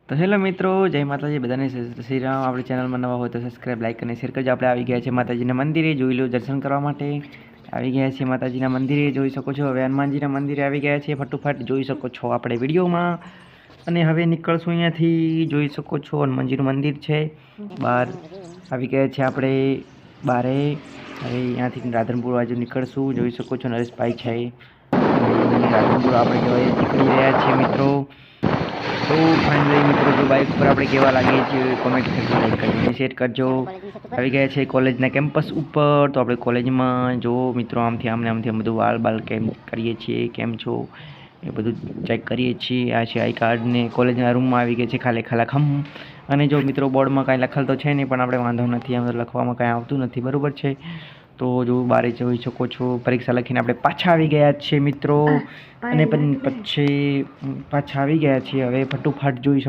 તો હેલો મિત્રો, જય માતાજી બધાને. શ્રી રામ. આપણી ચેનલમાં નવા હોય તો સબસ્ક્રાઈબ, લાઈક અને શેર કરજો. આપણે આવી ગયા છે માતાજીના મંદિરે, જોઈ લો દર્શન કરવા માટે આવી ગયા છે માતાજીના મંદિરે. જોઈ શકો છો હવે હનુમાનજીના મંદિરે આવી ગયા છે. ફટોફટ જોઈ શકો છો આપણે વિડીયોમાં. અને હવે નીકળશું અહીંયાથી. જોઈ શકો છો હનુમાનજીનું મંદિર છે. બહાર આવી ગયા છે આપણે બારે. હવે અહીંયાથી રાધનપુર બાજુ નીકળશું. જોઈ શકો છો નરેશભાઈ છે. રાધનપુર આપણે કહેવાય નીકળી રહ્યા છીએ મિત્રો. તો ફાઇનલી મિત્રો, જો બાઇક પર આપણે કેવા લાગીએ છીએ કોમેન્ટ કરજો, લાઈક કરજો અને શેર કરજો. આવી ગયા છે કોલેજના કેમ્પસ ઉપર. તો આપણે કોલેજમાં જો મિત્રો આમથી આમ બધું વાળ બાલ કેમ કરીએ છીએ, કેમ છો એ બધું ચેક કરીએ છીએ. આ છે આઈ કાર્ડ ને કોલેજના રૂમમાં આવી ગયા છે ખાલી ખમ. અને જો મિત્રો બોર્ડમાં કાંઈ લખેલ તો છે નહીં, પણ આપણે વાંધો નથી, આમ લખવામાં કાંઈ આવતું નથી, બરાબર છે. તો જો બારે જોઈ શકો છો પરીક્ષા લખીને આપણે પાછા આવી ગયા છીએ મિત્રો. અને પછી પાછા આવી ગયા છીએ. હવે ફટોફટ જોઈ શકો